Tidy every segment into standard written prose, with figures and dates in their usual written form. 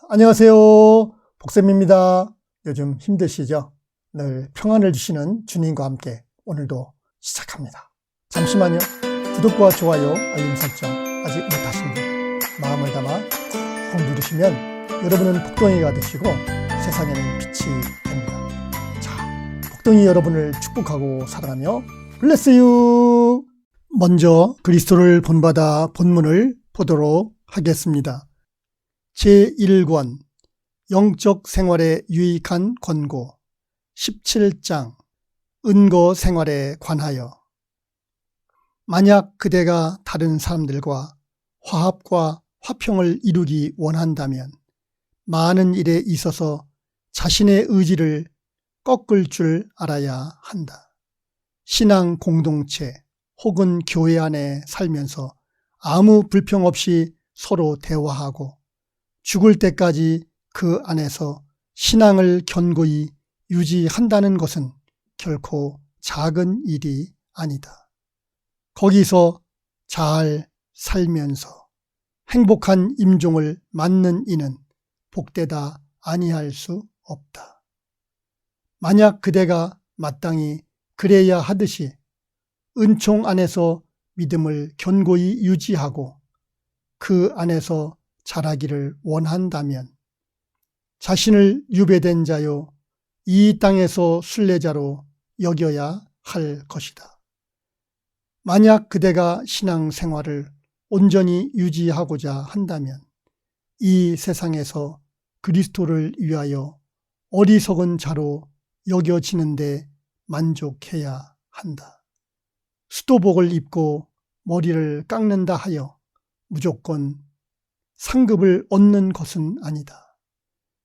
안녕하세요. 복쌤입니다. 요즘 힘드시죠? 늘 평안을 주시는 주님과 함께 오늘도 시작합니다. 잠시만요. 구독과 좋아요, 알림 설정 아직 못하신 분 마음을 담아 꾹 누르시면 여러분은 복덩이가 되시고 세상에는 빛이 됩니다. 자, 복덩이 여러분을 축복하고 사랑하며 블레스유. 먼저 그리스도를 본받아 본문을 보도록 하겠습니다. 제1권 영적 생활에 유익한 권고 17장 은거 생활에 관하여 만약 그대가 다른 사람들과 화합과 화평을 이루기 원한다면 많은 일에 있어서 자신의 의지를 꺾을 줄 알아야 한다. 신앙 공동체 혹은 교회 안에 살면서 아무 불평 없이 서로 대화하고 죽을 때까지 그 안에서 신앙을 견고히 유지한다는 것은 결코 작은 일이 아니다. 거기서 잘 살면서 행복한 임종을 맞는 이는 복되다 아니할 수 없다. 만약 그대가 마땅히 그래야 하듯이 은총 안에서 믿음을 견고히 유지하고 그 안에서 자라기를 원한다면 자신을 유배된 자요 이 땅에서 순례자로 여겨야 할 것이다. 만약 그대가 신앙생활을 온전히 유지하고자 한다면 이 세상에서 그리스도를 위하여 어리석은 자로 여겨지는데 만족해야 한다. 수도복을 입고 머리를 깎는다 하여 무조건 상급을 얻는 것은 아니다.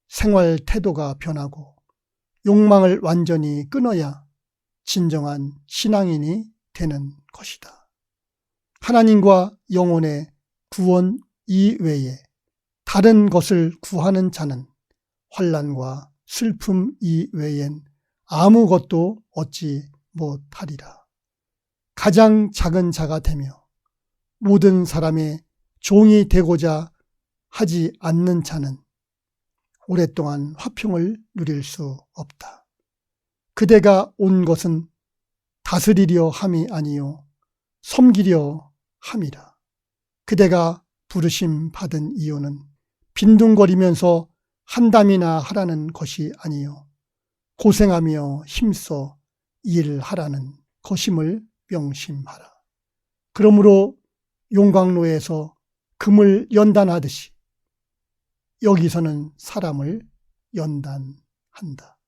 생활 태도가 변하고 욕망을 완전히 끊어야 진정한 신앙인이 되는 것이다. 하나님과 영혼의 구원 이외에 다른 것을 구하는 자는 환난과 슬픔 이외엔 아무것도 얻지 못하리라. 가장 작은 자가 되며 모든 사람의 종이 되고자 하지 않는 자는 오랫동안 화평을 누릴 수 없다. 그대가 온 것은 다스리려 함이 아니요 섬기려 함이라. 그대가 부르심 받은 이유는 빈둥거리면서 한담이나 하라는 것이 아니요 고생하며 힘써 일하라는 것임을 명심하라. 그러므로 용광로에서 금을 연단하듯이 여기서는 사람을 연단한다.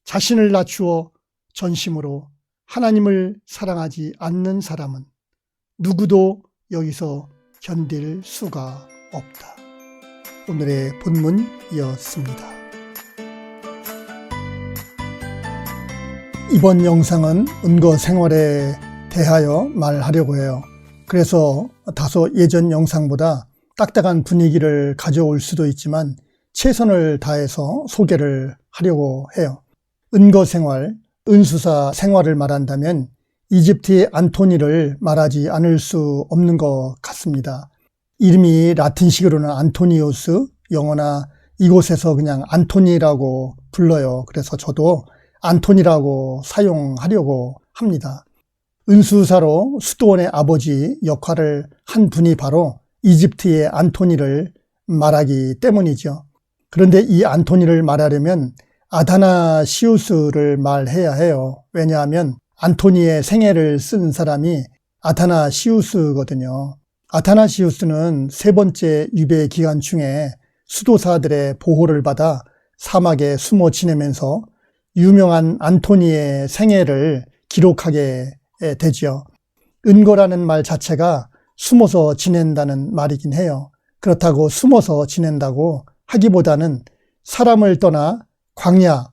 자신을 낮추어 전심으로 하나님을 사랑하지 않는 사람은 누구도 여기서 견딜 수가 없다. 오늘의 본문이었습니다. 이번 영상은 은거 생활에 대하여 말하려고 해요. 그래서 다소 예전 영상보다 딱딱한 분위기를 가져올 수도 있지만 최선을 다해서 소개를 하려고 해요. 은거 생활, 은수사 생활을 말한다면 이집트의 안토니를 말하지 않을 수 없는 것 같습니다. 이름이 라틴식으로는 안토니우스, 영어나 이곳에서 그냥 안토니라고 불러요. 그래서 저도 안토니라고 사용하려고 합니다. 은수사로 수도원의 아버지 역할을 한 분이 바로 이집트의 안토니를 말하기 때문이죠. 그런데 이 안토니를 말하려면 아다나시우스를 말해야 해요. 왜냐하면 안토니의 생애를 쓴 사람이 아다나시우스거든요. 아다나시우스는 세 번째 유배 기간 중에 수도사들의 보호를 받아 사막에 숨어 지내면서 유명한 안토니의 생애를 기록하게 되죠. 은거라는 말 자체가 숨어서 지낸다는 말이긴 해요. 그렇다고 숨어서 지낸다고 하기보다는 사람을 떠나 광야,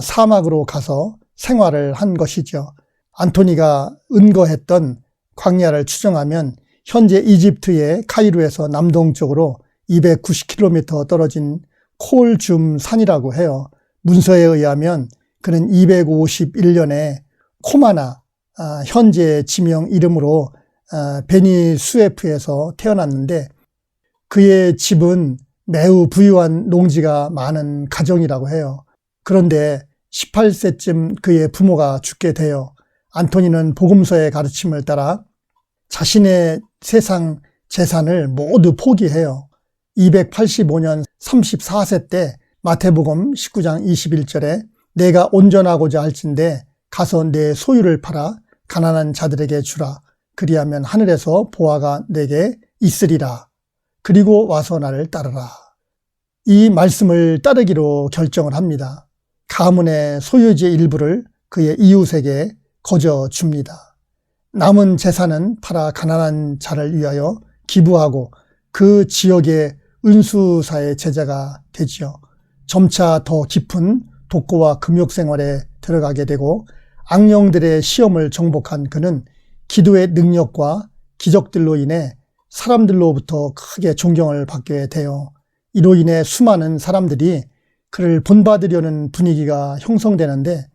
사막으로 가서 생활을 한 것이죠. 안토니가 은거했던 광야를 추정하면 현재 이집트의 카이로에서 남동쪽으로 290km 떨어진 콜줌 산이라고 해요. 문서에 의하면 그는 251년에 코마나, 현재 지명 이름으로 베니수에프에서 태어났는데 그의 집은 매우 부유한 농지가 많은 가정이라고 해요. 그런데 18세쯤 그의 부모가 죽게 되어 안토니는 복음서의 가르침을 따라 자신의 세상 재산을 모두 포기해요. 285년 34세 때 마태복음 19장 21절에 내가 온전하고자 할진대 가서 내 소유를 팔아 가난한 자들에게 주라. 그리하면 하늘에서 보화가 내게 있으리라. 그리고 와서 나를 따르라. 이 말씀을 따르기로 결정을 합니다. 가문의 소유지의 일부를 그의 이웃에게 거저 줍니다. 남은 재산은 팔아 가난한 자를 위하여 기부하고 그 지역의 은수사의 제자가 되지요. 점차 더 깊은 독고와 금욕 생활에 들어가게 되고 악령들의 시험을 정복한 그는 기도의 능력과 기적들로 인해 사람들로부터 크게 존경을 받게 돼요. 이로 인해 수많은 사람들이 그를 본받으려는 분위기가 형성되는데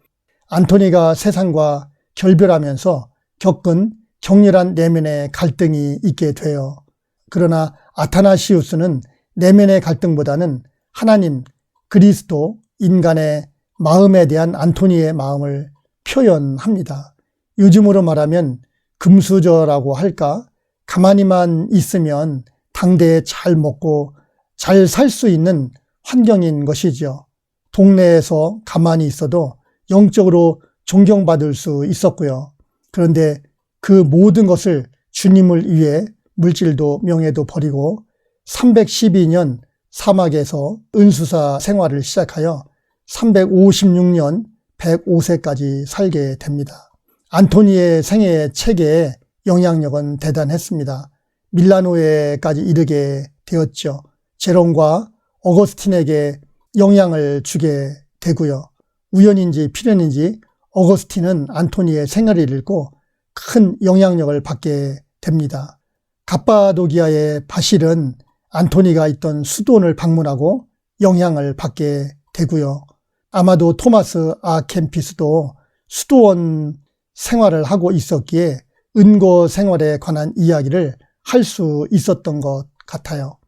안토니가 세상과 결별하면서 겪은 격렬한 내면의 갈등이 있게 돼요. 그러나 아타나시우스는 내면의 갈등보다는 하나님, 그리스도, 인간의 마음에 대한 안토니의 마음을 표현합니다. 요즘으로 말하면 금수저라고 할까? 가만히만 있으면 당대에 잘 먹고 잘 살 수 있는 환경인 것이죠. 동네에서 가만히 있어도 영적으로 존경받을 수 있었고요. 그런데 그 모든 것을 주님을 위해 물질도 명예도 버리고 312년 사막에서 은수사 생활을 시작하여 356년 105세까지 살게 됩니다. 안토니의 생애 체계에 영향력은 대단했습니다. 밀라노에까지 이르게 되었죠. 제롬과 어거스틴에게 영향을 주게 되고요. 우연인지 필연인지 어거스틴은 안토니의 생애를 읽고 큰 영향력을 받게 됩니다. 갑바도기아의 바실은 안토니가 있던 수도원을 방문하고 영향을 받게 되고요. 아마도 토마스 아 캠피스도 수도원 생활을 하고 있었기에 은고 생활에 관한 이야기를 할 수 있었던 것 같아요.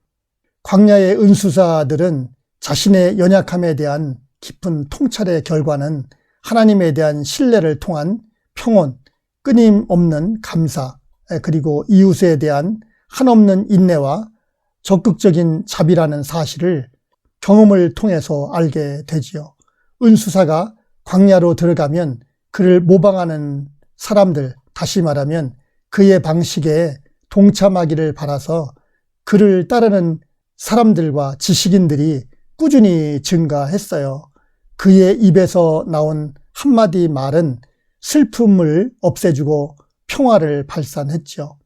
광야의 은수사들은 자신의 연약함에 대한 깊은 통찰의 결과는 하나님에 대한 신뢰를 통한 평온, 끊임없는 감사, 그리고 이웃에 대한 한없는 인내와 적극적인 자비라는 사실을 경험을 통해서 알게 되지요. 은수사가 광야로 들어가면 그를 모방하는 사람들, 다시 말하면 그의 방식에 동참하기를 바라서 그를 따르는 사람들과 지식인들이 꾸준히 증가했어요. 그의 입에서 나온 한마디 말은 슬픔을 없애주고 평화를 발산했죠.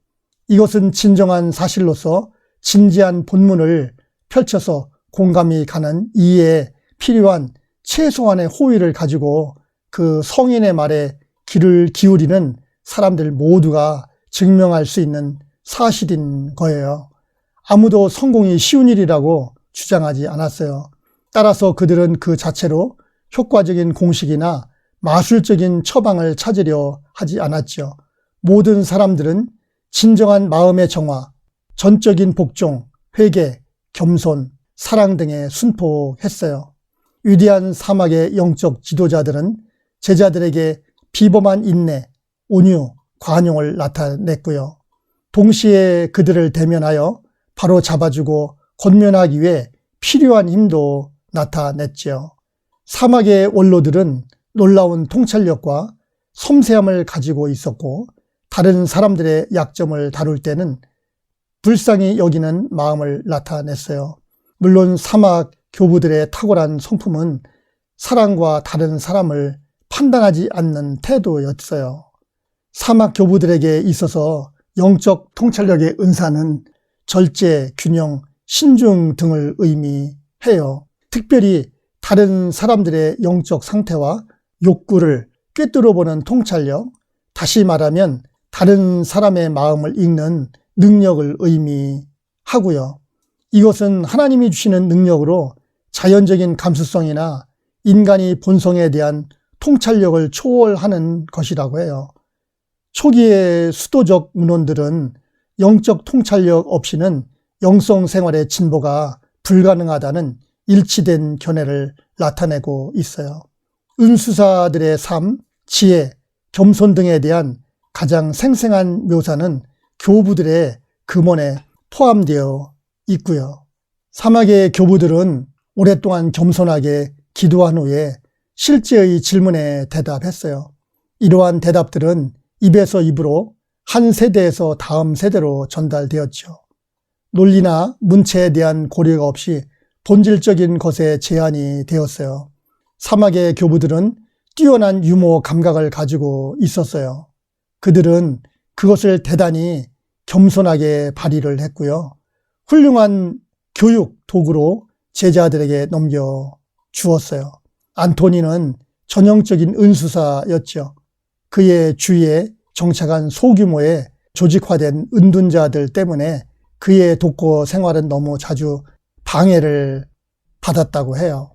이것은 진정한 사실로서 진지한 본문을 펼쳐서 공감이 가는 이해에 필요한 최소한의 호의를 가지고 그 성인의 말에 귀를 기울이는 사람들 모두가 증명할 수 있는 사실인 거예요. 아무도 성공이 쉬운 일이라고 주장하지 않았어요. 따라서 그들은 그 자체로 효과적인 공식이나 마술적인 처방을 찾으려 하지 않았죠. 모든 사람들은 진정한 마음의 정화, 전적인 복종, 회개, 겸손, 사랑 등에 순복했어요. 위대한 사막의 영적 지도자들은 제자들에게 비범한 인내, 온유, 관용을 나타냈고요. 동시에 그들을 대면하여 바로 잡아주고 권면하기 위해 필요한 힘도 나타냈죠. 사막의 원로들은 놀라운 통찰력과 섬세함을 가지고 있었고 다른 사람들의 약점을 다룰 때는 불쌍히 여기는 마음을 나타냈어요. 물론 사막 교부들의 탁월한 성품은 사랑과 다른 사람을 판단하지 않는 태도였어요. 사막 교부들에게 있어서 영적 통찰력의 은사는 절제, 균형, 신중 등을 의미해요. 특별히 다른 사람들의 영적 상태와 욕구를 꿰뚫어보는 통찰력, 다시 말하면 다른 사람의 마음을 읽는 능력을 의미하고요. 이것은 하나님이 주시는 능력으로 자연적인 감수성이나 인간의 본성에 대한 통찰력을 초월하는 것이라고 해요. 초기의 수도적 문헌들은 영적 통찰력 없이는 영성 생활의 진보가 불가능하다는 일치된 견해를 나타내고 있어요. 은수사들의 삶, 지혜, 겸손 등에 대한 가장 생생한 묘사는 교부들의 금언에 포함되어 있고요. 사막의 교부들은 오랫동안 겸손하게 기도한 후에 실제의 질문에 대답했어요. 이러한 대답들은 입에서 입으로 한 세대에서 다음 세대로 전달되었죠. 논리나 문체에 대한 고려가 없이 본질적인 것에 제한이 되었어요. 사막의 교부들은 뛰어난 유머 감각을 가지고 있었어요. 그들은 그것을 대단히 겸손하게 발휘를 했고요. 훌륭한 교육 도구로 제자들에게 넘겨주었어요. 안토니는 전형적인 은수사였죠. 그의 주위에 정착한 소규모의 조직화된 은둔자들 때문에 그의 독거 생활은 너무 자주 방해를 받았다고 해요.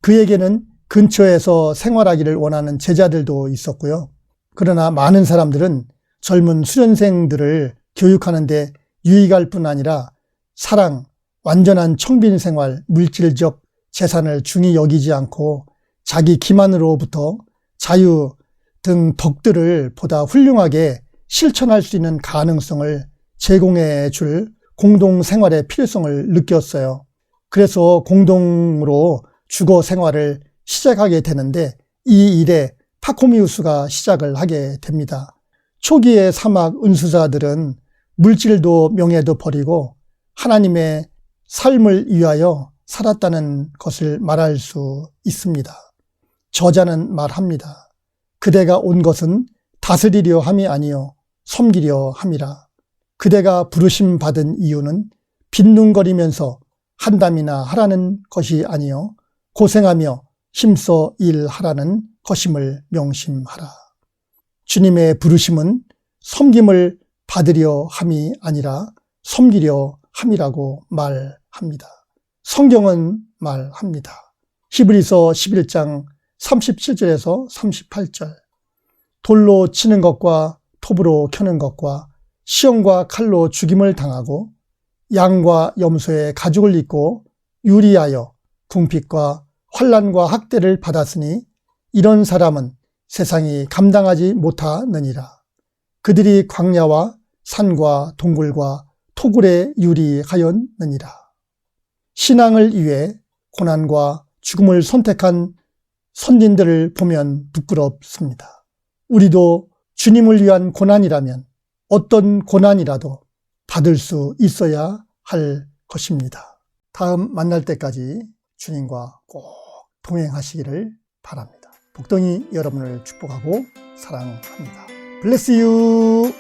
그에게는 근처에서 생활하기를 원하는 제자들도 있었고요. 그러나 많은 사람들은 젊은 수련생들을 교육하는데 유익할 뿐 아니라 사랑, 완전한 청빈 생활, 물질적 재산을 중히 여기지 않고 자기 기만으로부터 자유 등 덕들을 보다 훌륭하게 실천할 수 있는 가능성을 제공해 줄 공동생활의 필요성을 느꼈어요. 그래서 공동으로 주거 생활을 시작하게 되는데 이 일에 파코미우스가 시작을 하게 됩니다. 초기의 사막 은수자들은 물질도 명예도 버리고 하나님의 삶을 위하여 살았다는 것을 말할 수 있습니다. 저자는 말합니다. 그대가 온 것은 다스리려 함이 아니요 섬기려 함이라. 그대가 부르심 받은 이유는 빈둥거리면서 한담이나 하라는 것이 아니요 고생하며 힘써 일하라는 것임을 명심하라. 주님의 부르심은 섬김을 받으려 함이 아니라 섬기려 함이라고 말합니다. 성경은 말합니다. 히브리서 11장 37절에서 38절. 돌로 치는 것과 톱으로 켜는 것과 시험과 칼로 죽임을 당하고 양과 염소의 가죽을 입고 유리하여 궁핍과 환난과 학대를 받았으니 이런 사람은 세상이 감당하지 못하느니라. 그들이 광야와 산과 동굴과 토굴에 유리하였느니라. 신앙을 위해 고난과 죽음을 선택한 선진들을 보면 부끄럽습니다. 우리도 주님을 위한 고난이라면 어떤 고난이라도 받을 수 있어야 할 것입니다. 다음 만날 때까지 주님과 꼭 동행하시기를 바랍니다. 복덩이 여러분을 축복하고 사랑합니다. Bless you.